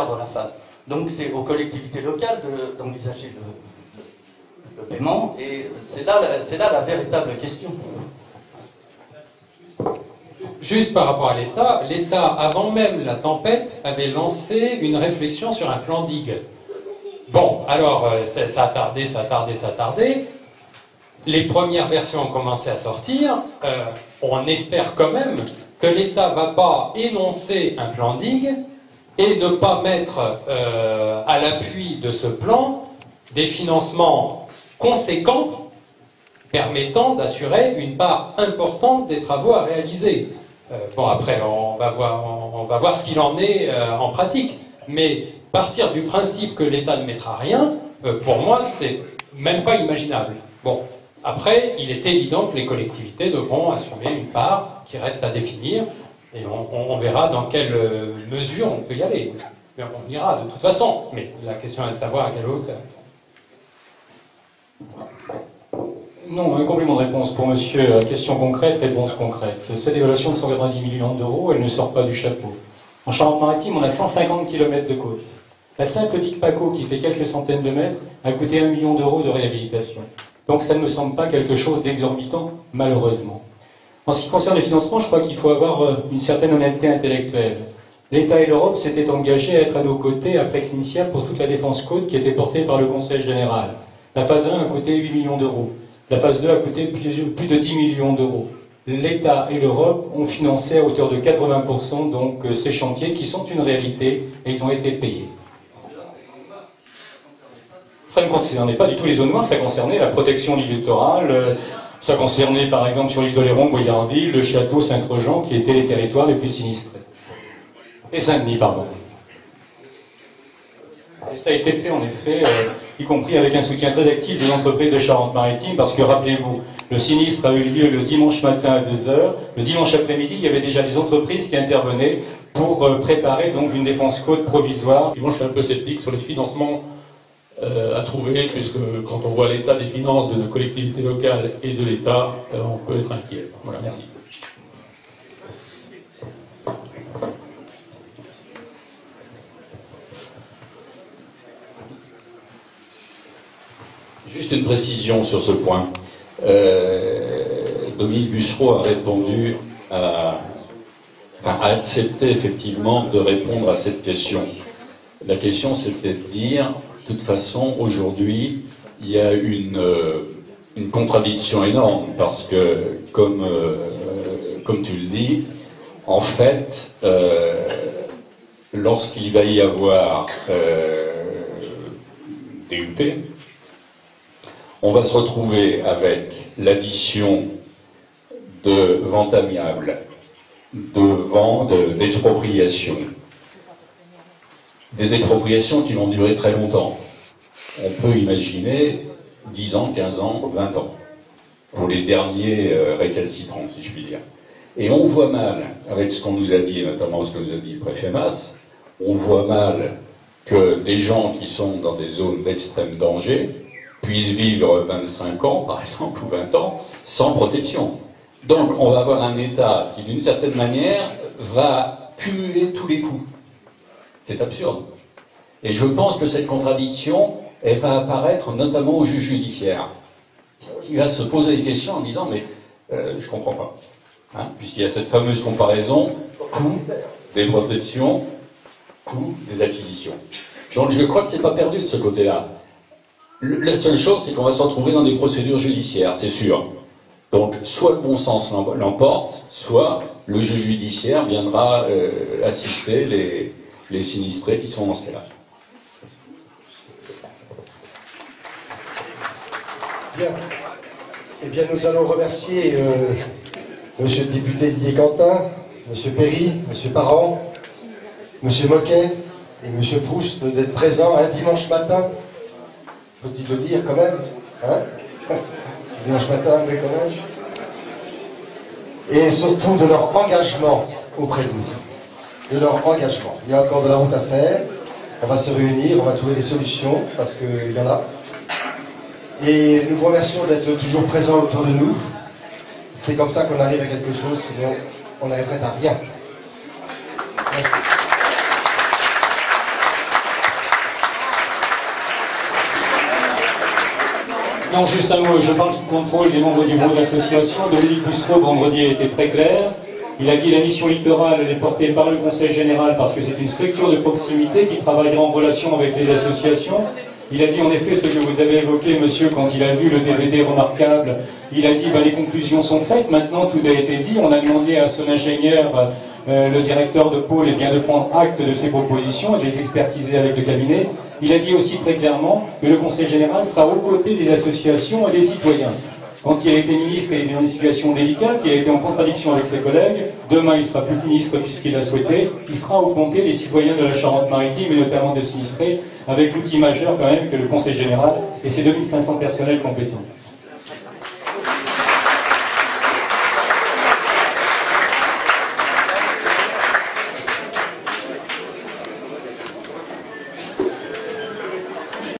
perdre la face. Donc c'est aux collectivités locales d'envisager le paiement, et c'est là la véritable question. Juste par rapport à l'État, l'État, avant même la tempête, avait lancé une réflexion sur un plan digue. Bon, alors, ça a tardé. Les premières versions ont commencé à sortir. On espère quand même que l'État ne va pas énoncer un plan digue et ne pas mettre à l'appui de ce plan des financements conséquents permettant d'assurer une part importante des travaux à réaliser. Bon, après, on va voir ce qu'il en est en pratique. Mais partir du principe que l'État ne mettra rien, pour moi, c'est même pas imaginable. Bon, après, il est évident que les collectivités devront assumer une part qui reste à définir, et on verra dans quelle mesure on peut y aller. Mais on ira de toute façon. Mais la question est de savoir à quelle hauteur. Non, un complément de réponse pour monsieur. Question concrète, réponse concrète. Cette évaluation de 190 millions d'euros, elle ne sort pas du chapeau. En Charente-Maritime, on a 150 km de côte. La simple digue Paco, qui fait quelques centaines de mètres, a coûté 1 million d'euros de réhabilitation. Donc ça ne me semble pas quelque chose d'exorbitant, malheureusement. En ce qui concerne les financements, je crois qu'il faut avoir une certaine honnêteté intellectuelle. L'État et l'Europe s'étaient engagés à être à nos côtés après Initial pour toute la défense côte qui était portée par le Conseil général. La phase 1 a coûté 8 millions d'euros. La phase 2 a coûté plus de 10 millions d'euros. L'État et l'Europe ont financé à hauteur de 80% donc ces chantiers qui sont une réalité et ils ont été payés. Ça ne concernait pas du tout les zones noires, ça concernait la protection du littoral, ça concernait par exemple sur l'île d'Oléron, Boyarville, le château Saint-Trojan qui étaient les territoires les plus sinistrés. Et Saint-Denis, pardon. Et ça a été fait en effet, y compris avec un soutien très actif des entreprises de Charente-Maritime, parce que rappelez-vous, le sinistre a eu lieu le dimanche matin à 2h, le dimanche après-midi, il y avait déjà des entreprises qui intervenaient pour préparer donc une défense côte provisoire. Moi je suis un peu sceptique sur les financements à trouver, puisque quand on voit l'état des finances de nos collectivités locales et de l'État, on peut être inquiet. Voilà, merci. Juste une précision sur ce point. Dominique Bussereau a répondu a accepté effectivement de répondre à cette question. La question, c'était de dire, de toute façon, aujourd'hui, il y a une contradiction énorme, parce que, comme tu le dis, en fait, lorsqu'il va y avoir des UP, on va se retrouver avec l'addition de vente amiable, d'expropriation. Des expropriations qui vont durer très longtemps. On peut imaginer 10 ans, 15 ans, 20 ans, pour les derniers récalcitrants, si je puis dire. Et on voit mal, avec ce qu'on nous a dit, notamment ce que nous a dit le préfet Mas, on voit mal que des gens qui sont dans des zones d'extrême danger puissent vivre 25 ans, par exemple, ou 20 ans, sans protection. Donc, on va avoir un État qui, d'une certaine manière, va cumuler tous les coûts. C'est absurde. Et je pense que cette contradiction, elle va apparaître notamment au juge judiciaire, qui va se poser des questions en disant, mais je comprends pas. Hein, puisqu'il y a cette fameuse comparaison, coût des protections, coût des acquisitions. Donc, je crois que c'est pas perdu de ce côté-là. La seule chose, c'est qu'on va se retrouver dans des procédures judiciaires, c'est sûr. Donc, soit le bon sens l'emporte, soit le juge judiciaire viendra assister les sinistrés qui sont dans ce cas-là. Bien. Eh bien, nous allons remercier monsieur le député Didier Quentin, monsieur Perry, monsieur Parent, monsieur Moquet et monsieur Proust d'être présents un dimanche matin. Faut-il le dire quand même, hein? Dimanche matin, mais quand même. Et surtout de leur engagement auprès de nous. De leur engagement. Il y a encore de la route à faire. On va se réunir, on va trouver des solutions, parce qu'il y en a. Et nous vous remercions d'être toujours présents autour de nous. C'est comme ça qu'on arrive à quelque chose, sinon on n'arriverait à rien. Merci. Non, juste un mot, je parle sous contrôle des membres du bureau d'association. Dominique Bussereau, vendredi, a été très clair. Il a dit la mission littorale, elle est portée par le Conseil général parce que c'est une structure de proximité qui travaillera en relation avec les associations. Il a dit en effet ce que vous avez évoqué, monsieur, quand il a vu le DVD remarquable. Il a dit les conclusions sont faites, maintenant tout a été dit. On a demandé à son ingénieur, le directeur de pôle, bien de prendre acte de ses propositions et de les expertiser avec le cabinet. Il a dit aussi très clairement que le Conseil général sera aux côtés des associations et des citoyens. Quand il a été ministre, il y a eu des notifications délicates, il a été en contradiction avec ses collègues. Demain, il ne sera plus ministre puisqu'il l'a souhaité. Il sera aux côtés des citoyens de la Charente-Maritime et notamment des sinistrés, avec l'outil majeur quand même que le Conseil général et ses 2500 personnels compétents.